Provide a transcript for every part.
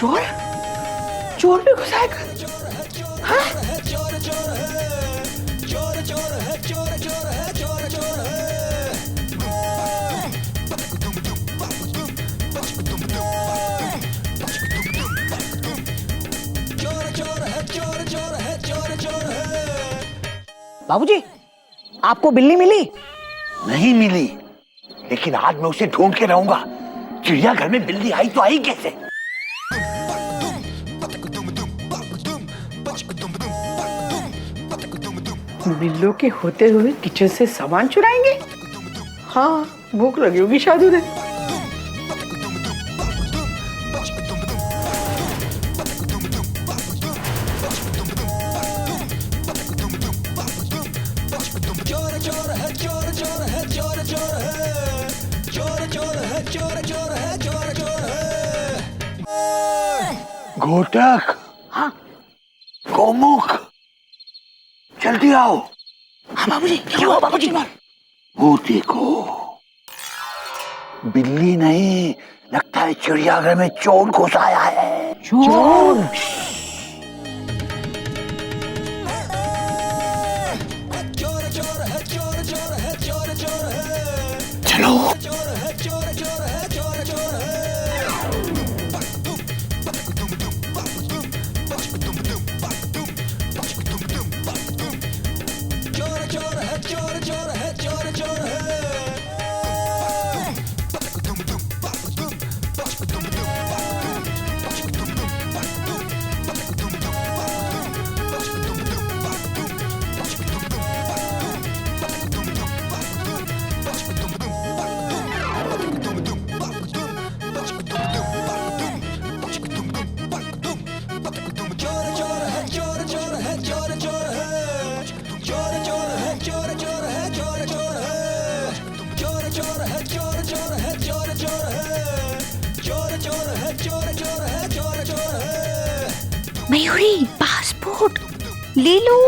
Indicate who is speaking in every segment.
Speaker 1: चोर चोर भी घुसाएगा? हाँ? बाबूजी, आपको बिल्ली मिली?
Speaker 2: नहीं मिली, लेकिन आज मैं उसे ढूंढ के रहूंगा। चिड़ियाघर में बिल्ली आई तो आई कैसे?
Speaker 1: बिल्लों के होते हुए किचन से सामान चुराएंगे? हाँ, भूख लगी होगी शायद उन्हें।
Speaker 2: घोटक,
Speaker 1: हाँ
Speaker 2: गोमुख, जल्दी आओ।
Speaker 1: हाँ बाबूजी, क्या हुआ बाबूजी?
Speaker 2: वो देखो, बिल्ली नहीं, लगता है चिड़ियाघर में चोर घुस आया है।
Speaker 1: चोर?
Speaker 2: चलो।
Speaker 3: मयूरी, पासपोर्ट ले लो।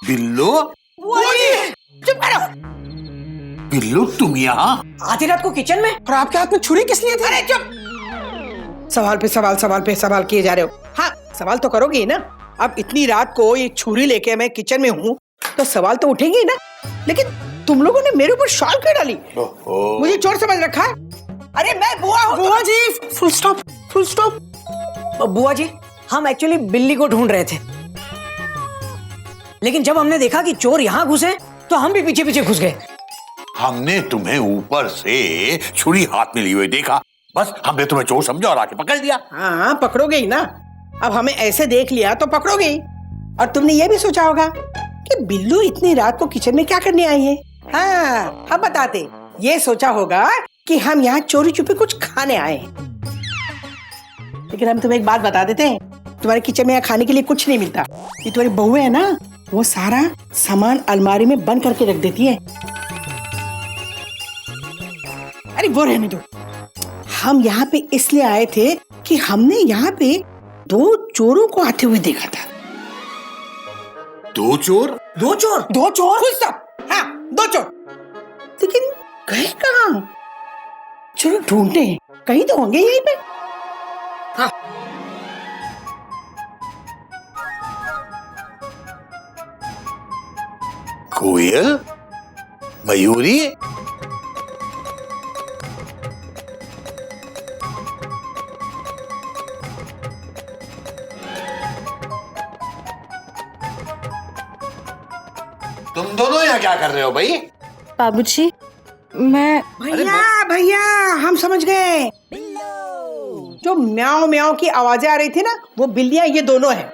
Speaker 2: बिल्लो?
Speaker 1: चुप करो।
Speaker 2: बिल्लो, तुम यहाँ?
Speaker 1: आधी रात को किचन में, और आपके हाथ में छुरी किस लिए थी? अरे चुप! सवाल पे सवाल किए जा रहे हो। हाँ, सवाल तो करोगे ही ना। अब इतनी रात को ये छुरी लेके मैं किचन में हूँ तो सवाल तो उठेंगे ही ना। लेकिन तुम लोगों ने मेरे ऊपर शॉल क्यों डाली? मुझे चोर समझ रखा है? अरे मैं बुआ हूँ। बुआ जी, फुल स्टॉप। बुआ जी, हम एक्चुअली बिल्ली को ढूंढ रहे थे, लेकिन जब हमने देखा कि चोर यहाँ घुसे तो हम भी पीछे पीछे घुस गए।
Speaker 2: हमने तुम्हें ऊपर से छुरी हाथ में लिए हुए देखा, बस हमने तुम्हें चोर समझा और आके पकड़ लिया।
Speaker 1: हाँ, पकड़ोगे ही ना। अब हमें ऐसे देख लिया तो पकड़ोगे ही। और तुमने ये भी सोचा होगा कि बिल्लू इतनी रात को किचन में क्या करने आई है। हाँ, हम बताते। ये सोचा होगा कि हम यहाँ चोरी छुपे कुछ खाने आए हैं। लेकिन हम तुम्हें एक बात बता देते हैं, तुम्हारे किचन में यहाँ खाने के लिए कुछ नहीं मिलता। ये तुम्हारी बहू है ना, वो सारा सामान अलमारी में बंद करके रख देती है। अरे वो रहने दो। हम यहाँ पे इसलिए आए थे कि हमने यहाँ पे 2 चोरों को आते हुए देखा था।
Speaker 2: 2 चोर?
Speaker 1: 2 चोर? 2 चोर? Full stop. हाँ, 2 चोर। लेकिन गए कहाँ? चलो ढूंढते हैं, कहीं तो होंगे यहीं पे। हाँ।
Speaker 2: कोयल, मयूरी, तुम दोनों यहाँ क्या कर रहे हो भाई?
Speaker 3: बाबूजी, मैं
Speaker 1: भैया भैया हम समझ गए। जो म्याऊं म्याऊं की आवाजें आ रही थी ना, वो बिल्लियां ये दोनों हैं।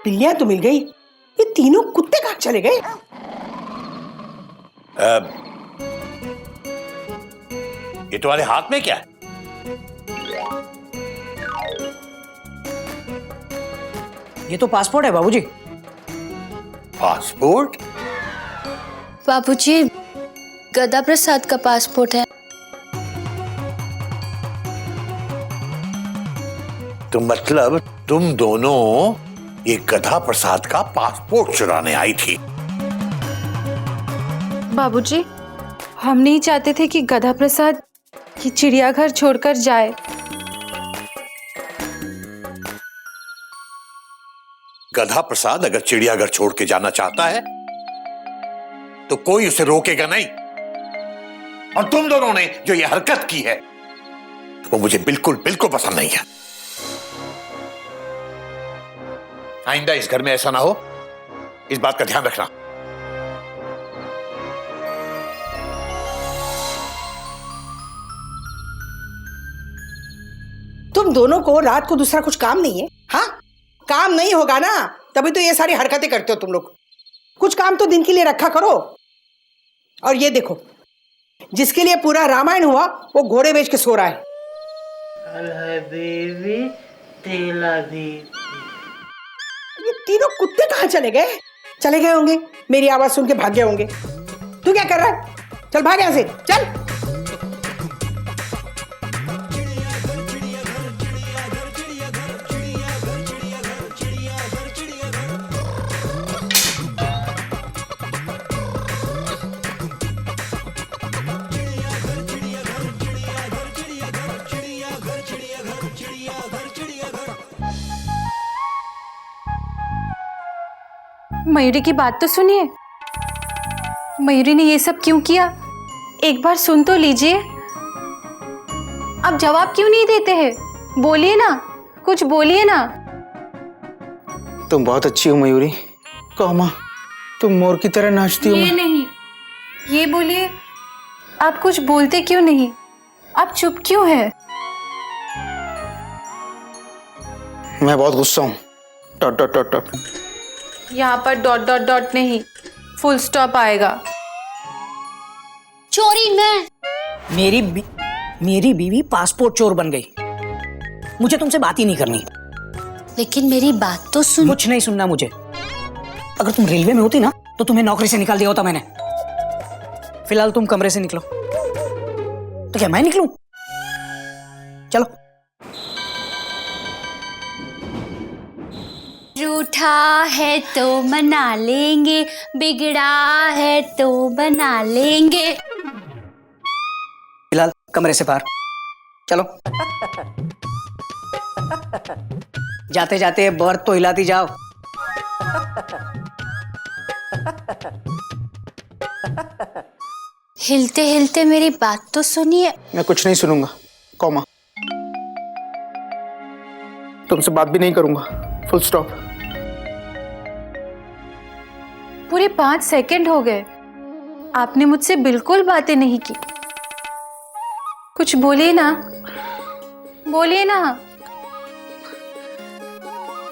Speaker 1: बिल्लियां तो मिल गई, ये तीनों कुत्ते कहाँ चले गए?
Speaker 2: ये तुम्हारे हाथ में क्या है?
Speaker 4: ये तो पासपोर्ट है बाबूजी।
Speaker 2: पासपोर्ट?
Speaker 3: बाबूजी, गदा प्रसाद का पासपोर्ट है।
Speaker 2: तो मतलब तुम दोनों ये गधा प्रसाद का पासपोर्ट चुराने आई थी?
Speaker 5: बाबूजी, हम नहीं चाहते थे कि गधा प्रसाद ये चिड़ियाघर छोड़कर जाए।
Speaker 2: गधा प्रसाद अगर चिड़ियाघर छोड़ के जाना चाहता है तो कोई उसे रोकेगा नहीं। और तुम दोनों ने जो ये हरकत की है वो मुझे बिल्कुल बिल्कुल पसंद नहीं है। आइंदा इस घर में ऐसा ना हो, इस बात का ध्यान रखना।
Speaker 1: तुम दोनों को रात को दूसरा कुछ काम नहीं है? हाँ, काम नहीं होगा ना, तभी तो ये सारी हरकतें करते हो तुम लोग। कुछ काम तो दिन के लिए रखा करो। और ये देखो, जिसके लिए पूरा रामायण हुआ वो घोड़े बेच के सो रहा है।
Speaker 6: बेबी तेला दी।
Speaker 1: ये तीनों कुत्ते कहाँ चले गए? चले गए होंगे, मेरी आवाज सुन के भाग गए होंगे। तू क्या कर रहा है? चल भाग यहाँ से, चल।
Speaker 5: मयूरी की बात तो सुनिए। मयूरी ने ये सब क्यों किया? एक बार सुन तो लीजिए। आप जवाब क्यों नहीं देते हैं? बोलिए ना, कुछ बोलिए ना।
Speaker 7: तुम बहुत अच्छी हो मयूरी। कहो माँ, तुम मोर की तरह नाचती हो।
Speaker 5: ये नहीं, ये बोलिए, आप कुछ बोलते क्यों नहीं? आप चुप क्यों हैं?
Speaker 7: मैं बहुत गुस्सा हूँ। Dot dot dot dot.
Speaker 5: यहाँ पर डॉट डॉट डॉट नहीं, फुल स्टॉप आएगा।
Speaker 3: चोरी मैं।
Speaker 4: मेरी बीवी पासपोर्ट चोर बन गई। मुझे तुमसे बात ही नहीं करनी।
Speaker 3: लेकिन मेरी बात तो सुन।
Speaker 4: कुछ नहीं सुनना मुझे। अगर तुम रेलवे में होती ना तो तुम्हें नौकरी से निकाल दिया होता मैंने। फिलहाल तुम कमरे से निकलो। तो क्या मैं निकलूं? चलो।
Speaker 3: रूठा है तो मना लेंगे, बिगड़ा है तो बना लेंगे।
Speaker 4: फिलहाल कमरे से बाहर चलो। जाते जाते बर्थ तो हिलाती जाओ।
Speaker 3: हिलते हिलते मेरी बात तो सुनिए।
Speaker 7: मैं कुछ नहीं सुनूंगा। कहो माँ, तुमसे बात भी नहीं करूंगा। Full stop.
Speaker 5: पूरे 5 सेकंड हो गए, आपने मुझसे बिल्कुल बातें नहीं की। कुछ बोलिए ना, बोलिए ना।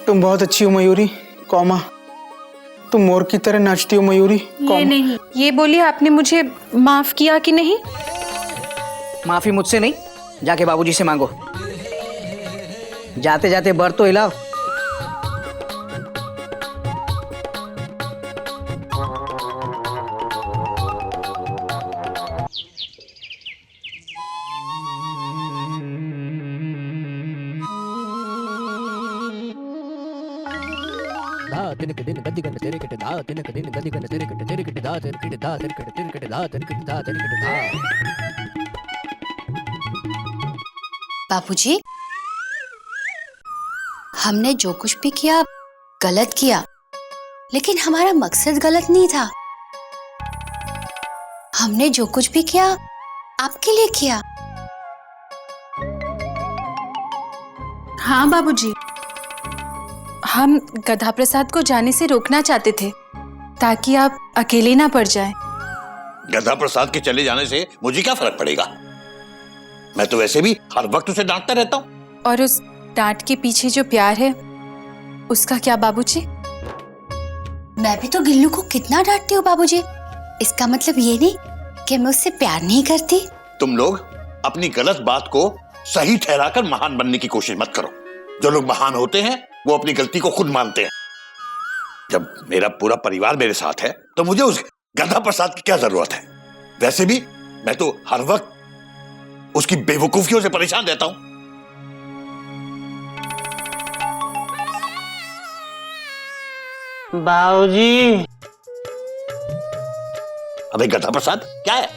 Speaker 7: तुम बहुत अच्छी हो मयूरी। कहो माँ, तुम मोर की तरह नाचती हो मयूरी।
Speaker 5: ये नहीं, ये बोलिए, आपने मुझे माफ किया कि नहीं?
Speaker 4: माफी मुझसे नहीं, जाके बाबूजी से मांगो। जाते जाते बर्थ तो हिलाओ।
Speaker 8: तिनक दिन गद्दी गन तेरे कटे दा तिनक दिन गद्दी गन तेरे कटे दा तेरे कटे दा तेरे कटे दा तेरे कटे दा तेरे कटे दा।
Speaker 3: बाबूजी, हमने जो कुछ भी किया गलत किया, लेकिन हमारा मकसद गलत नहीं था। हमने जो कुछ भी किया आपके लिए किया।
Speaker 5: हाँ बाबूजी, हम गधा प्रसाद को जाने से रोकना चाहते थे ताकि आप अकेले ना पड़ जाएं।
Speaker 2: गधा प्रसाद के चले जाने से मुझे क्या फर्क पड़ेगा? मैं तो वैसे भी हर वक्त उसे डांटता रहता हूँ।
Speaker 5: और उस डांट के पीछे जो प्यार है उसका क्या बाबूजी?
Speaker 3: मैं भी तो गिल्लू को कितना डांटती हूँ बाबूजी। इसका मतलब ये नहीं कि मैं उससे प्यार नहीं करती।
Speaker 2: तुम लोग अपनी गलत बात को सही ठहराकर महान बनने की कोशिश मत करो। जो लोग महान होते हैं वो अपनी गलती को खुद मानते हैं। जब मेरा पूरा परिवार मेरे साथ है तो मुझे उस गधा प्रसाद की क्या जरूरत है? वैसे भी मैं तो हर वक्त उसकी बेवकूफियों से परेशान रहता हूं।
Speaker 6: बाबूजी,
Speaker 2: अबे गधा प्रसाद क्या है?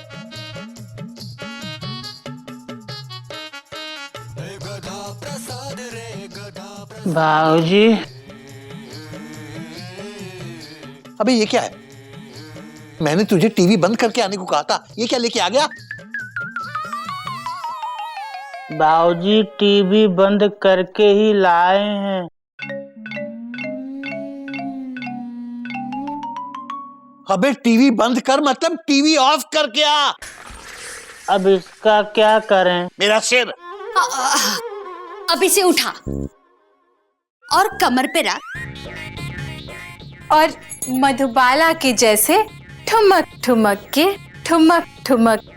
Speaker 6: बाबूजी,
Speaker 2: अबे ये क्या है? मैंने तुझे टीवी बंद करके आने को कहा था, ये क्या लेके आ गया?
Speaker 6: बाबूजी टीवी बंद करके ही लाए हैं।
Speaker 2: अबे टीवी बंद कर मतलब टीवी ऑफ करके आ।
Speaker 6: अब इसका क्या करें?
Speaker 2: मेरा सिर।
Speaker 3: अब इसे उठा और कमर पे रख
Speaker 5: और मधुबाला के जैसे ठुमक ठुमक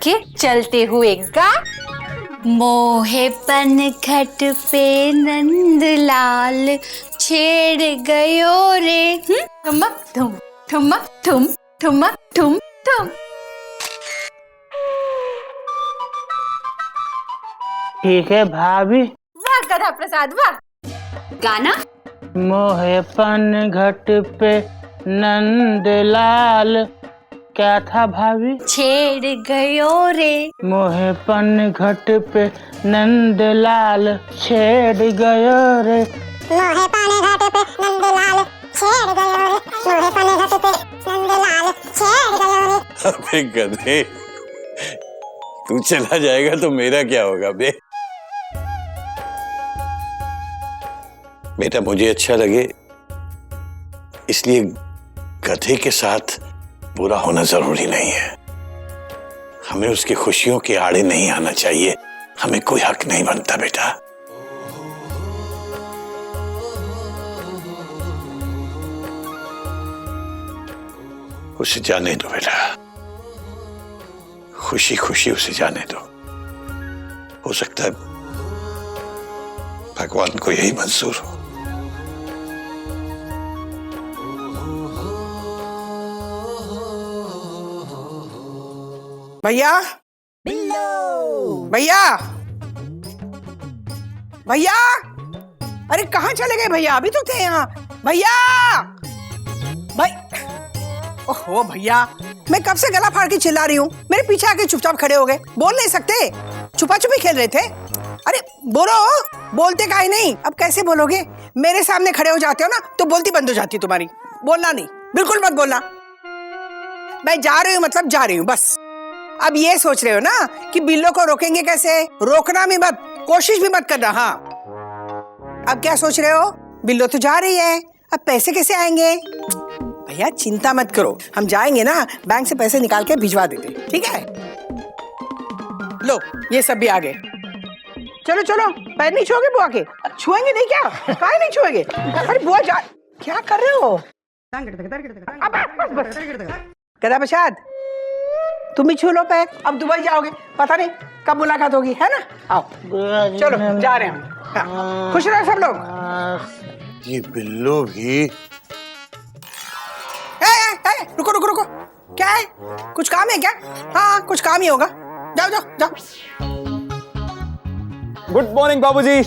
Speaker 5: के चलते हुए गा।
Speaker 3: मोहे पनघट पे नंदलाल छेड़ गयो रे।
Speaker 5: ठुमक ठुम ठुमक ठुम ठुमक ठुम ठुम।
Speaker 6: ठीक है भाभी।
Speaker 5: वाह गधा प्रसाद वाह।
Speaker 3: गाना
Speaker 6: मोहे पनघट पे नंदलाल, क्या था भाभी?
Speaker 3: छेड़ गयो रे।
Speaker 6: मोहे पनघट पे नंदलाल छेड़ गयो रे।
Speaker 9: मोहे पनघट पे नंदलाल छेड़ गयो रे। मोहे पनघट पे नंदलाल छेड़ गयो रे।
Speaker 2: अबे गधे, तू चला जाएगा तो मेरा क्या होगा बे? बेटा मुझे अच्छा लगे इसलिए गधे के साथ बुरा होना जरूरी नहीं है। हमें उसकी खुशियों के आड़े नहीं आना चाहिए। हमें कोई हक नहीं बनता बेटा। उसे जाने दो बेटा, खुशी खुशी उसे जाने दो। हो सकता है भगवान को यही मंजूर हो।
Speaker 1: भैया भैया भैया, अरे कहाँ चले गए भैया? अभी तो थे यहाँ। भैया भाई, ओहो भैया, मैं कब से गला फाड़ के चिल्ला रही हूँ, मेरे पीछे आके चुपचाप खड़े हो गए। बोल नहीं सकते? छुपा छुपी खेल रहे थे? अरे बोलो, बोलते काहे नहीं? अब कैसे बोलोगे? मेरे सामने खड़े हो जाते हो ना तो बोलती बंद हो जाती है तुम्हारी। बोलना नहीं, बिल्कुल मत बोलना। मैं जा रही हूँ मतलब जा रही हूँ बस। अब ये सोच रहे हो ना कि बिल्लो को रोकेंगे कैसे? रोकना भी मत, कोशिश भी मत करना। हाँ, अब क्या सोच रहे हो? बिल्लो तो जा रही है, अब पैसे कैसे आएंगे? भैया चिंता मत करो, हम जाएंगे ना बैंक से पैसे निकाल के भिजवा देते, ठीक है? लो ये सब भी आ गए। चलो चलो, पैर नहीं छुओगे बुआ के? छुएंगे नहीं क्या? काहे नहीं छुएंगे? अरे बुआ जा, क्या कर रहे हो? गधा प्रसाद, तुम भी छू लो पैर। अब दुबई जाओगे, पता नहीं कब मुलाकात होगी, है ना? आओ चलो जा रहे हैं हम। हाँ, खुश रहो सब लोग।
Speaker 2: ये बिल्लो भी।
Speaker 1: रुको रुको रुको, क्या है? कुछ काम है क्या? हाँ कुछ काम ही होगा। जाओ जाओ जाओ।
Speaker 7: गुड मॉर्निंग बाबूजी।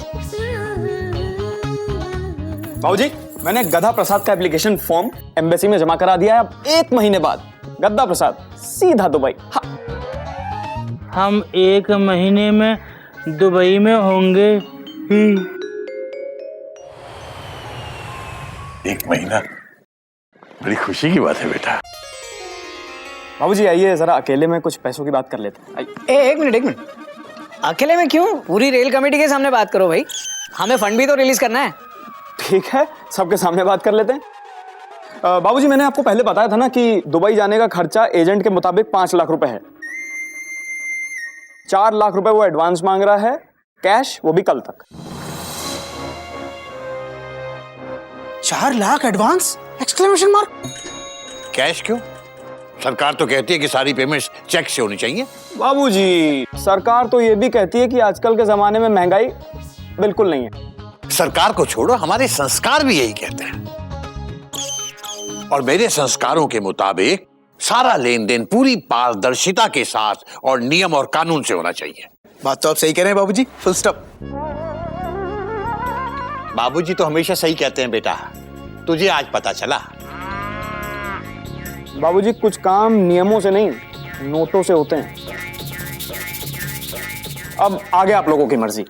Speaker 7: बाबूजी, मैंने गधा प्रसाद का एप्लीकेशन फॉर्म एम्बेसी में जमा करा दिया है। अब 1 महीने बाद गधा प्रसाद सीधा दुबई। हाँ।
Speaker 6: हम 1 महीने में दुबई में होंगे ही।
Speaker 2: 1 महीना बड़ी खुशी की बात है बेटा।
Speaker 7: बाबूजी आइए जरा अकेले में कुछ पैसों की बात कर लेते हैं।
Speaker 4: एक मिनट, अकेले में क्यों? पूरी रेल कमेटी के सामने बात करो भाई, हमें फंड भी तो रिलीज करना है।
Speaker 7: ठीक है, सबके सामने बात कर लेते हैं। बाबूजी, मैंने आपको पहले बताया था ना कि दुबई जाने का खर्चा एजेंट के मुताबिक 5 लाख रुपए है। 4 लाख रुपए वो एडवांस मांग रहा है, कैश, वो भी कल तक।
Speaker 4: 4 lakh advance? Exclamation mark.
Speaker 2: Cash क्यों? सरकार तो कहती है कि सारी पेमेंट्स चेक से होनी चाहिए।
Speaker 7: बाबूजी, सरकार तो ये भी कहती है कि आजकल के जमाने में महंगाई बिल्कुल नहीं है।
Speaker 2: सरकार को छोड़ो, हमारे संस्कार भी यही कहते हैं। और मेरे संस्कारों के मुताबिक सारा लेन देन पूरी पारदर्शिता के साथ और नियम और कानून से होना चाहिए।
Speaker 10: बात तो आप सही कह रहे हैं बाबूजी, फुल स्टॉप।
Speaker 2: बाबूजी तो हमेशा सही कहते हैं बेटा, तुझे आज पता चला।
Speaker 7: बाबूजी, कुछ काम नियमों से नहीं, नोटों से होते हैं। अब आगे आप लोगों की मर्जी।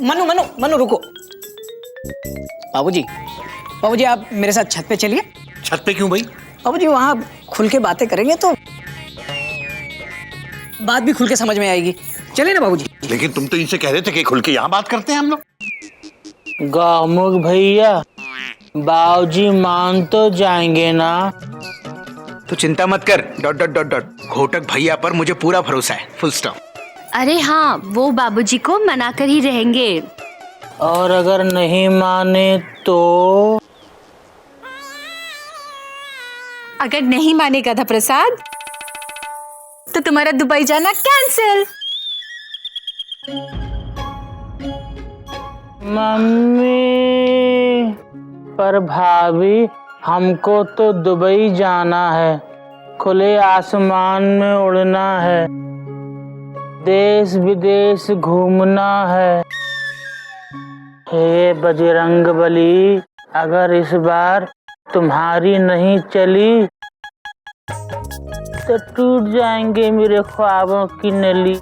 Speaker 4: मनु मनु मनु रुको। बाबूजी, बाबूजी आप मेरे साथ छत पे चलिए।
Speaker 2: छत पे क्यों भाई?
Speaker 4: बाबूजी, वहां खुल के बातें करेंगे तो बात भी खुल के समझ में आएगी। चलिए ना बाबूजी।
Speaker 2: लेकिन तुम तो इनसे कह रहे थे कि खुल के यहाँ बात करते हैं हम लोग।
Speaker 6: गौमुख भैया, बाबूजी मान तो जाएंगे ना?
Speaker 10: तो चिंता मत कर, डॉट डॉट डॉट डॉट, घोटक भैया पर मुझे पूरा भरोसा है, फुल स्टॉप।
Speaker 3: अरे हाँ, वो बाबूजी को मना कर ही रहेंगे।
Speaker 6: और अगर नहीं माने तो?
Speaker 5: अगर नहीं माने गधा प्रसाद तो तुम्हारा दुबई जाना कैंसिल।
Speaker 6: मम्मी, पर भाभी, हमको तो दुबई जाना है, खुले आसमान में उड़ना है, देश विदेश घूमना है। हे बजरंगबली, अगर इस बार तुम्हारी नहीं चली तो टूट जाएंगे मेरे ख्वाबों की नली।